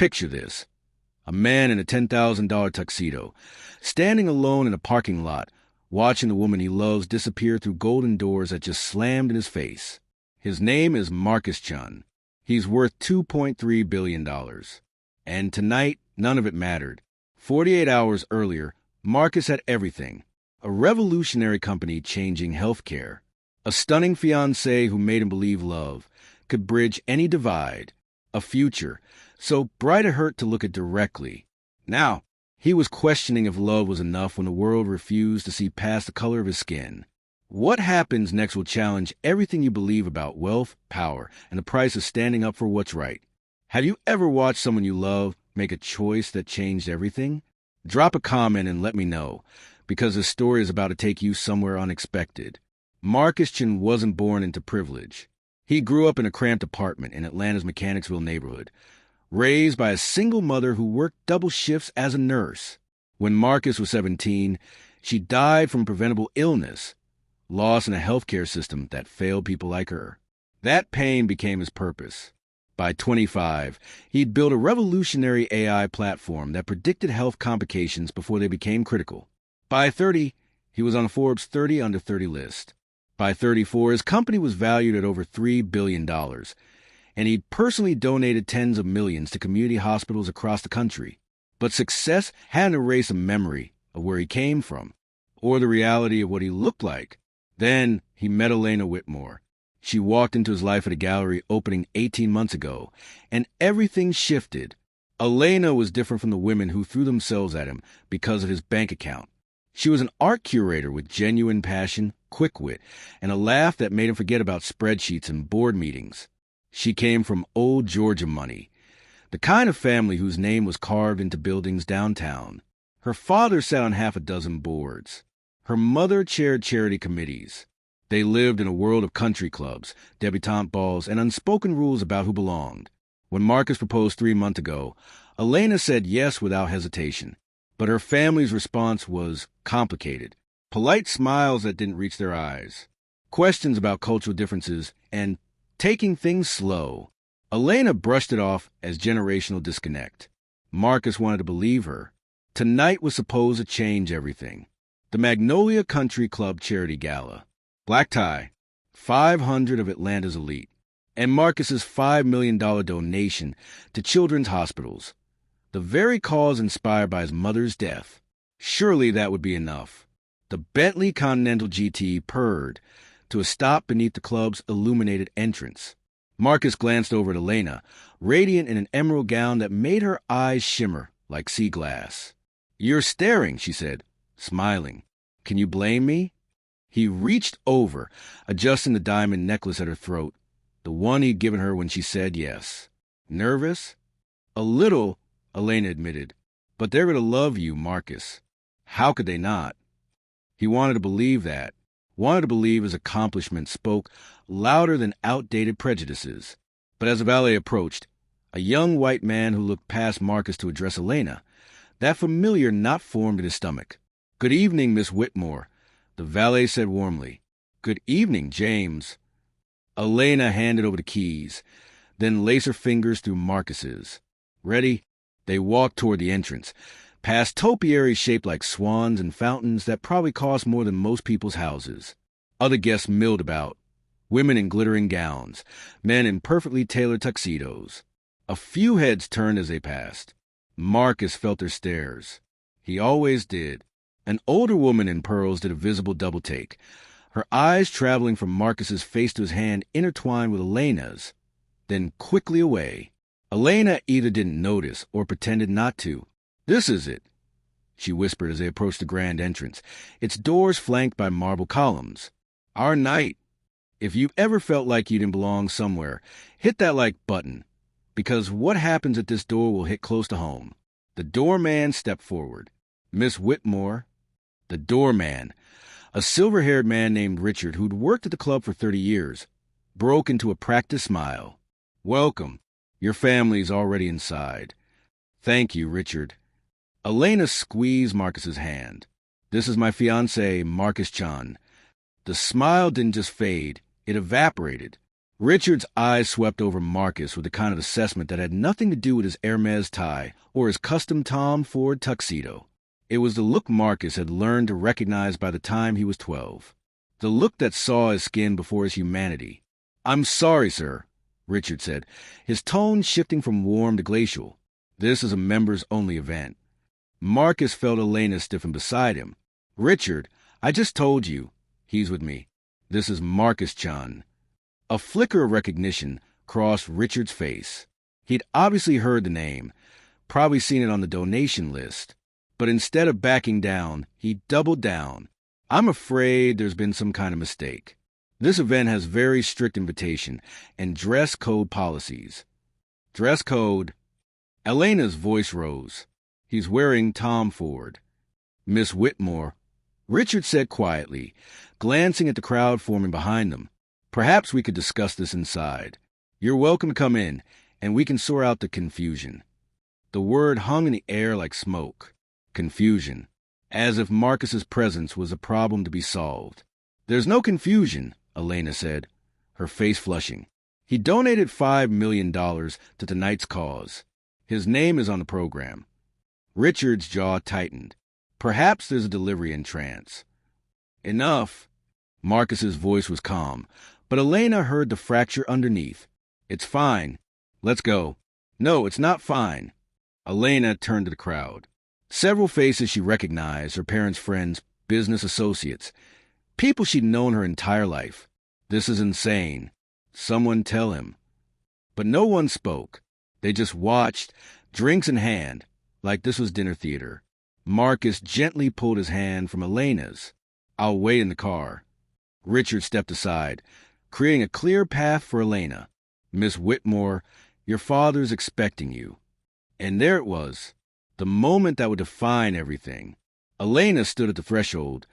Picture this. A man in a $10,000 tuxedo, standing alone in a parking lot, watching the woman he loves disappear through golden doors that just slammed in his face. His name is Marcus Chun. He's worth $2.3 billion. And tonight, none of it mattered. 48 hours earlier, Marcus had everything. A revolutionary company changing healthcare. A stunning fiancée who made him believe love could bridge any divide. A future so bright it hurt to look at directly. Now, he was questioning if love was enough when the world refused to see past the color of his skin. What happens next will challenge everything you believe about wealth, power, and the price of standing up for what's right. Have you ever watched someone you love make a choice that changed everything? Drop a comment and let me know, because this story is about to take you somewhere unexpected. Marcus Chun wasn't born into privilege. He grew up in a cramped apartment in Atlanta's Mechanicsville neighborhood, raised by a single mother who worked double shifts as a nurse. When Marcus was 17, she died from preventable illness, lost in a healthcare system that failed people like her. That pain became his purpose. By 25, he'd built a revolutionary AI platform that predicted health complications before they became critical. By 30, he was on Forbes' 30 Under 30 list. By 34, his company was valued at over $3 billion, and he'd personally donated tens of millions to community hospitals across the country. But success hadn't erased a memory of where he came from, or the reality of what he looked like. Then he met Elena Whitmore. She walked into his life at a gallery opening 18 months ago, and everything shifted. Elena was different from the women who threw themselves at him because of his bank account. She was an art curator with genuine passion, quick wit, and a laugh that made him forget about spreadsheets and board meetings. She came from old Georgia money, the kind of family whose name was carved into buildings downtown. Her father sat on half a dozen boards. Her mother chaired charity committees. They lived in a world of country clubs, debutante balls, and unspoken rules about who belonged. When Marcus proposed 3 months ago, Elena said yes without hesitation. But her family's response was complicated. Polite smiles that didn't reach their eyes. Questions about cultural differences and taking things slow. Elena brushed it off as generational disconnect. Marcus wanted to believe her. Tonight was supposed to change everything. The Magnolia Country Club Charity Gala. Black tie. 500 of Atlanta's elite. And Marcus's $5 million donation to children's hospitals. The very cause inspired by his mother's death. Surely that would be enough. The Bentley Continental GT purred to a stop beneath the club's illuminated entrance. Marcus glanced over at Elena, radiant in an emerald gown that made her eyes shimmer like sea glass. "You're staring," she said, smiling. "Can you blame me?" He reached over, adjusting the diamond necklace at her throat, the one he'd given her when she said yes. "Nervous?" "A little," Elena admitted. "But they're going to love you, Marcus." How could they not? He wanted to believe that. Wanted to believe his accomplishments spoke louder than outdated prejudices. But as the valet approached, a young white man who looked past Marcus to address Elena, that familiar knot formed in his stomach. "Good evening, Miss Whitmore," the valet said warmly. "Good evening, James." Elena handed over the keys, then laced her fingers through Marcus's. Ready? They walked toward the entrance, past topiaries shaped like swans and fountains that probably cost more than most people's houses. Other guests milled about, women in glittering gowns, men in perfectly tailored tuxedos. A few heads turned as they passed. Marcus felt their stares. He always did. An older woman in pearls did a visible double-take, her eyes traveling from Marcus's face to his hand intertwined with Elena's, then quickly away. Elena either didn't notice or pretended not to. "This is it," she whispered as they approached the grand entrance, its doors flanked by marble columns. "Our night. If you've ever felt like you didn't belong somewhere, hit that like button, because what happens at this door will hit close to home." The doorman stepped forward. "Miss Whitmore." The doorman, a silver-haired man named Richard who'd worked at the club for 30 years, broke into a practiced smile. "Welcome. Your family's already inside." "Thank you, Richard." Elena squeezed Marcus's hand. "This is my fiancé, Marcus Chun." The smile didn't just fade, it evaporated. Richard's eyes swept over Marcus with the kind of assessment that had nothing to do with his Hermes tie or his custom Tom Ford tuxedo. It was the look Marcus had learned to recognize by the time he was 12. The look that saw his skin before his humanity. "I'm sorry, sir," Richard said, his tone shifting from warm to glacial. "This is a members-only event." Marcus felt Elena stiffen beside him. "Richard, I just told you. He's with me. This is Marcus-chan." A flicker of recognition crossed Richard's face. He'd obviously heard the name, probably seen it on the donation list. But instead of backing down, he doubled down. "I'm afraid there's been some kind of mistake. This event has very strict invitation and dress code policies." "Dress code?" Elena's voice rose. "He's wearing Tom Ford." "Miss Whitmore," Richard said quietly, glancing at the crowd forming behind them. "Perhaps we could discuss this inside. You're welcome to come in, and we can sort out the confusion." The word hung in the air like smoke. Confusion. As if Marcus's presence was a problem to be solved. "There's no confusion," Elena said, her face flushing. "He donated $5 million to tonight's cause. His name is on the program." Richard's jaw tightened. Perhaps there's a delivery in trance. "Enough." Marcus's voice was calm, but Elena heard the fracture underneath. "It's fine. Let's go." "No, it's not fine." Elena turned to the crowd. Several faces she recognized, her parents' friends, business associates, people she'd known her entire life. "This is insane. Someone tell him." But no one spoke. They just watched, drinks in hand, like this was dinner theater. Marcus gently pulled his hand from Elena's. "I'll wait in the car." Richard stepped aside, creating a clear path for Elena. "Miss Whitmore, your father's expecting you." And there it was, the moment that would define everything. Elena stood at the threshold,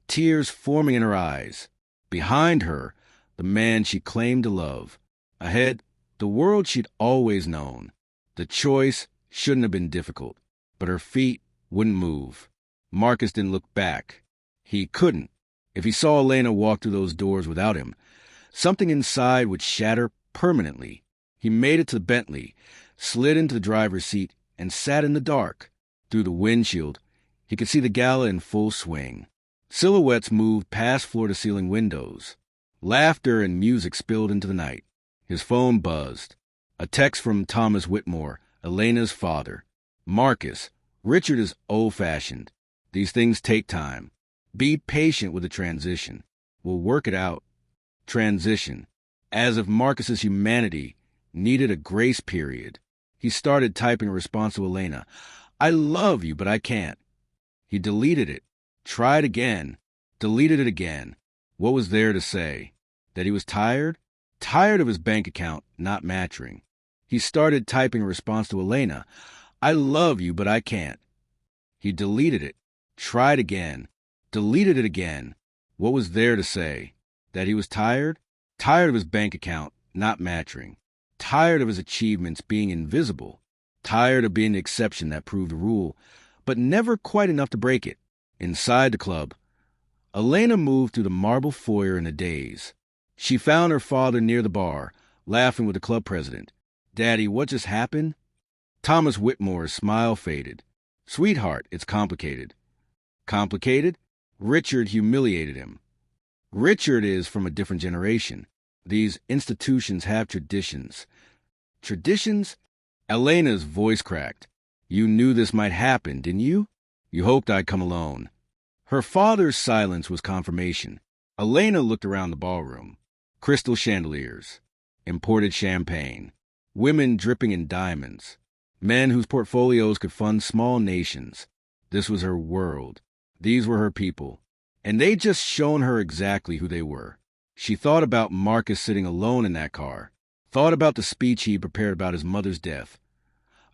tears forming in her eyes. Behind her, the man she claimed to love. Ahead, the world she'd always known. The choice shouldn't have been difficult, but her feet wouldn't move. Marcus didn't look back. He couldn't. If he saw Elena walk through those doors without him, something inside would shatter permanently. He made it to the Bentley, slid into the driver's seat, and sat in the dark. Through the windshield, he could see the gala in full swing. Silhouettes moved past floor-to-ceiling windows. Laughter and music spilled into the night. His phone buzzed. A text from Thomas Whitmore, Elena's father. "Marcus, Richard is old-fashioned. These things take time. Be patient with the transition. We'll work it out." Transition. As if Marcus's humanity needed a grace period. He started typing a response to Elena. "I love you, but I can't." He deleted it. Tried again. Deleted it again. What was there to say? That he was tired? Tired of his bank account not matching. He started typing a response to Elena. "I love you, but I can't." He deleted it. Tried again. Deleted it again. What was there to say? That he was tired? Tired of his bank account not matching. Tired of his achievements being invisible. Tired of being the exception that proved the rule, but never quite enough to break it. Inside the club, Elena moved through the marble foyer in a daze. She found her father near the bar, laughing with the club president. "Daddy, what just happened?" Thomas Whitmore's smile faded. "Sweetheart, it's complicated." Complicated? Richard humiliated him. Richard is from a different generation. These institutions have traditions. Traditions? Elena's voice cracked. "You knew this might happen, didn't you? You hoped I'd come alone." Her father's silence was confirmation. Elena looked around the ballroom. Crystal chandeliers. Imported champagne. Women dripping in diamonds. Men whose portfolios could fund small nations. This was her world. These were her people. And they'd just shown her exactly who they were. She thought about Marcus sitting alone in that car. Thought about the speech he prepared about his mother's death.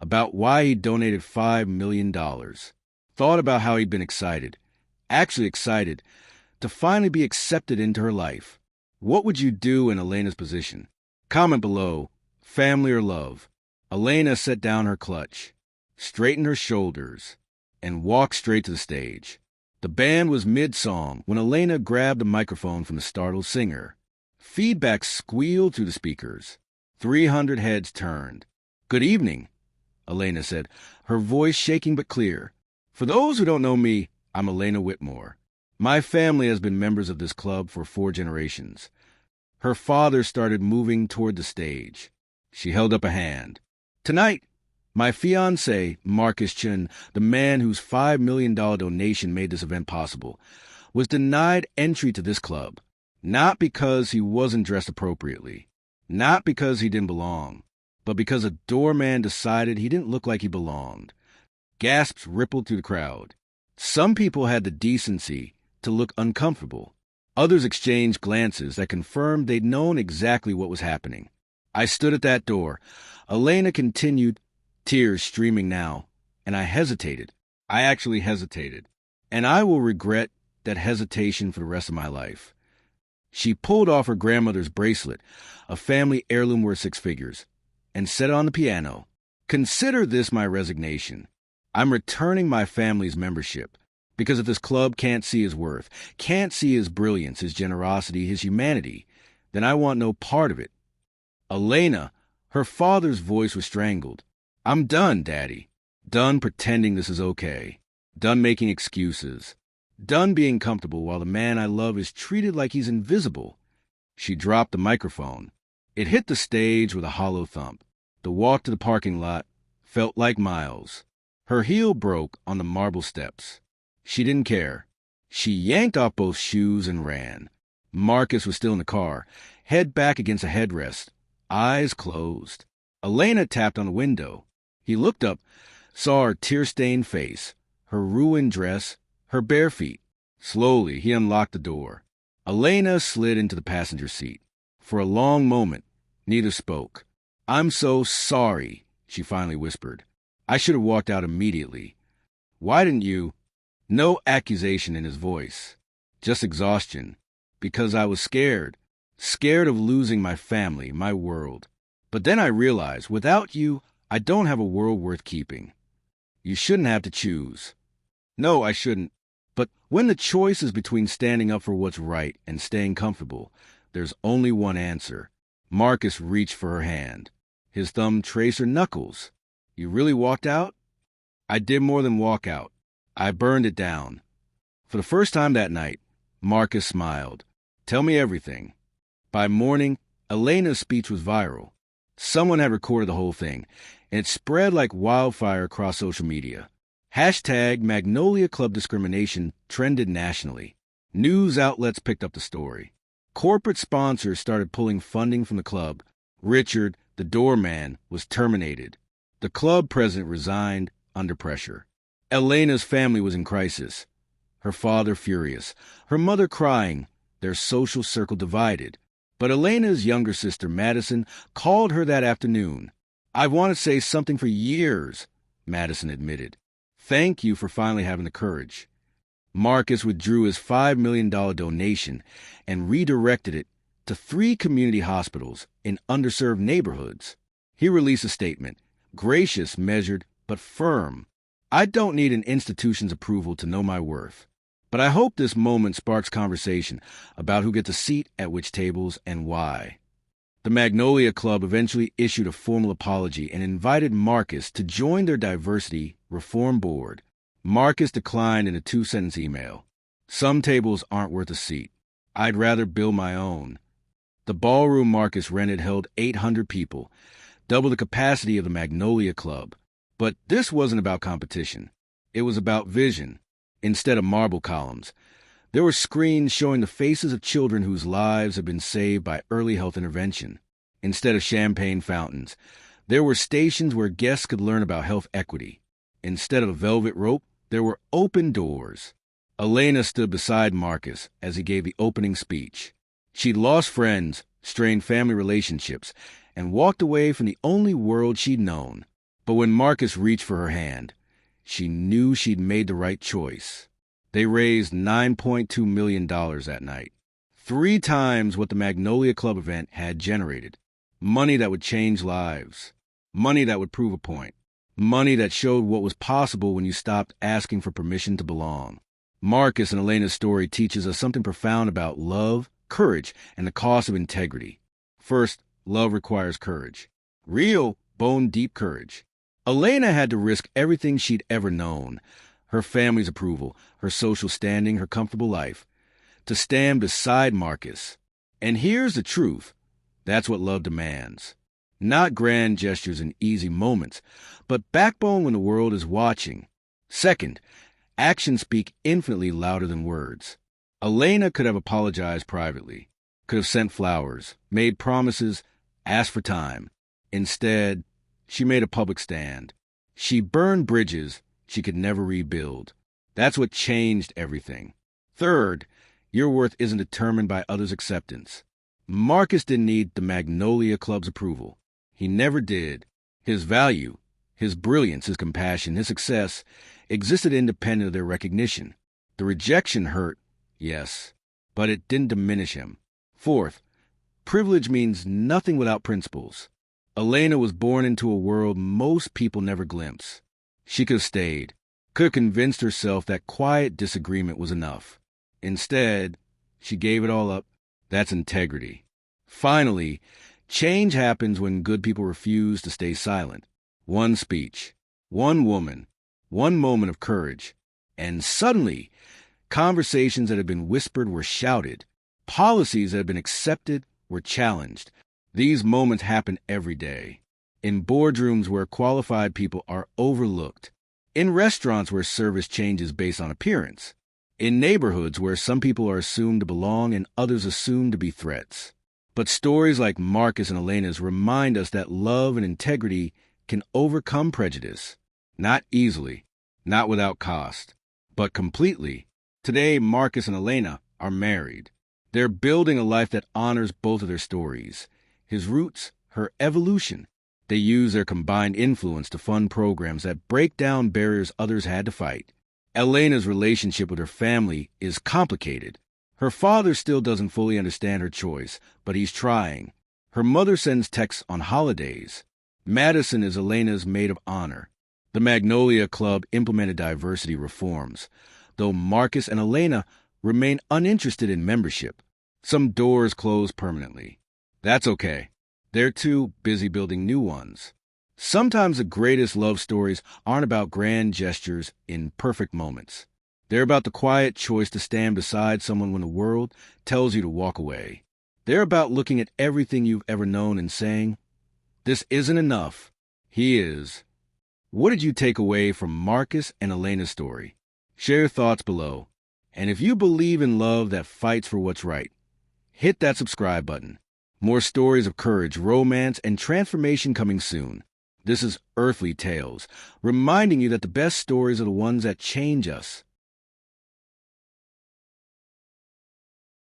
About why he donated $5 million. Thought about how he'd been excited. Actually excited. To finally be accepted into her life. What would you do in Elena's position? Comment below. Family or love? Elena set down her clutch. Straightened her shoulders. And walked straight to the stage. The band was mid-song when Elena grabbed the microphone from the startled singer. Feedback squealed through the speakers. 300 heads turned. "Good evening," Elena said, her voice shaking but clear. "For those who don't know me, I'm Elena Whitmore. My family has been members of this club for 4 generations." Her father started moving toward the stage. She held up a hand. "Tonight, my fiancé, Marcus Chin, the man whose $5 million donation made this event possible, was denied entry to this club. Not because he wasn't dressed appropriately, not because he didn't belong, but because a doorman decided he didn't look like he belonged." Gasps rippled through the crowd. Some people had the decency to look uncomfortable. Others exchanged glances that confirmed they'd known exactly what was happening. I stood at that door. Elena continued, tears streaming now, and I hesitated. I actually hesitated. And I will regret that hesitation for the rest of my life. She pulled off her grandmother's bracelet, a family heirloom worth 6 figures, and set it on the piano. "Consider this my resignation. I'm returning my family's membership, because if this club can't see his worth, can't see his brilliance, his generosity, his humanity, then I want no part of it." Elena, her father's voice was strangled. "I'm done, Daddy. Done pretending this is okay. Done making excuses. Done being comfortable while the man I love is treated like he's invisible." She dropped the microphone. It hit the stage with a hollow thump. The walk to the parking lot felt like miles. Her heel broke on the marble steps. She didn't care. She yanked off both shoes and ran. Marcus was still in the car, head back against a headrest, eyes closed. Elena tapped on the window. He looked up, saw her tear-stained face, her ruined dress, her bare feet. Slowly, he unlocked the door. Elena slid into the passenger seat. For a long moment, neither spoke. "I'm so sorry," she finally whispered. "I should have walked out immediately." "Why didn't you?" No accusation in his voice, just exhaustion. "Because I was scared. Scared of losing my family, my world. But then I realized, without you, I don't have a world worth keeping. You shouldn't have to choose." "No, I shouldn't. But when the choice is between standing up for what's right and staying comfortable, there's only one answer." Marcus reached for her hand. His thumb traced her knuckles. "You really walked out?" "I did more than walk out. I burned it down." For the first time that night, Marcus smiled. "Tell me everything." By morning, Elena's speech was viral. Someone had recorded the whole thing, and it spread like wildfire across social media. Hashtag Magnolia Club discrimination trended nationally. News outlets picked up the story. Corporate sponsors started pulling funding from the club. Richard, the doorman, was terminated. The club president resigned under pressure. Elena's family was in crisis. Her father furious, her mother crying, their social circle divided. But Elena's younger sister, Madison, called her that afternoon. "I want to say something for years," Madison admitted. "Thank you for finally having the courage." Marcus withdrew his $5 million donation and redirected it to 3 community hospitals in underserved neighborhoods. He released a statement, gracious, measured, but firm. "I don't need an institution's approval to know my worth. But I hope this moment sparks conversation about who gets a seat at which tables and why." The Magnolia Club eventually issued a formal apology and invited Marcus to join their diversity reform board. Marcus declined in a 2-sentence email. "Some tables aren't worth a seat. I'd rather build my own." The ballroom Marcus rented held 800 people, double the capacity of the Magnolia Club. But this wasn't about competition. It was about vision. Instead of marble columns, there were screens showing the faces of children whose lives had been saved by early health intervention. Instead of champagne fountains, there were stations where guests could learn about health equity. Instead of a velvet rope, there were open doors. Elena stood beside Marcus as he gave the opening speech. She'd lost friends, strained family relationships, and walked away from the only world she'd known. But when Marcus reached for her hand, she knew she'd made the right choice. They raised $9.2 million that night, 3 times what the Magnolia Club event had generated. Money that would change lives. Money that would prove a point. Money that showed what was possible when you stopped asking for permission to belong. Marcus and Elena's story teaches us something profound about love, courage, and the cost of integrity. First, love requires courage. Real, bone-deep courage. Elena had to risk everything she'd ever known, her family's approval, her social standing, her comfortable life, to stand beside Marcus. And here's the truth. That's what love demands. Not grand gestures and easy moments, but backbone when the world is watching. Second, actions speak infinitely louder than words. Elena could have apologized privately, could have sent flowers, made promises, asked for time. Instead, she made a public stand. She burned bridges she could never rebuild. That's what changed everything. Third, your worth isn't determined by others' acceptance. Marcus didn't need the Magnolia Club's approval. He never did. His value, his brilliance, his compassion, his success existed independent of their recognition. The rejection hurt, yes, but it didn't diminish him. Fourth, privilege means nothing without principles. Elena was born into a world most people never glimpse. She could have stayed, could have convinced herself that quiet disagreement was enough. Instead, she gave it all up. That's integrity. Finally, change happens when good people refuse to stay silent. One speech, one woman, one moment of courage, and suddenly, conversations that had been whispered were shouted. Policies that had been accepted were challenged. These moments happen every day. In boardrooms where qualified people are overlooked. In restaurants where service changes based on appearance. In neighborhoods where some people are assumed to belong and others assumed to be threats. But stories like Marcus and Elena's remind us that love and integrity can overcome prejudice. Not easily, not without cost, but completely. Today, Marcus and Elena are married. They're building a life that honors both of their stories. His roots, her evolution. They use their combined influence to fund programs that break down barriers others had to fight. Elena's relationship with her family is complicated. Her father still doesn't fully understand her choice, but he's trying. Her mother sends texts on holidays. Madison is Elena's maid of honor. The Magnolia Club implemented diversity reforms, though Marcus and Elena remain uninterested in membership. Some doors close permanently. That's okay. They're too busy building new ones. Sometimes the greatest love stories aren't about grand gestures in perfect moments. They're about the quiet choice to stand beside someone when the world tells you to walk away. They're about looking at everything you've ever known and saying, "This isn't enough." He is. What did you take away from Marcus and Elena's story? Share your thoughts below. And if you believe in love that fights for what's right, hit that subscribe button. More stories of courage, romance, and transformation coming soon. This is Earthly Tales, reminding you that the best stories are the ones that change us.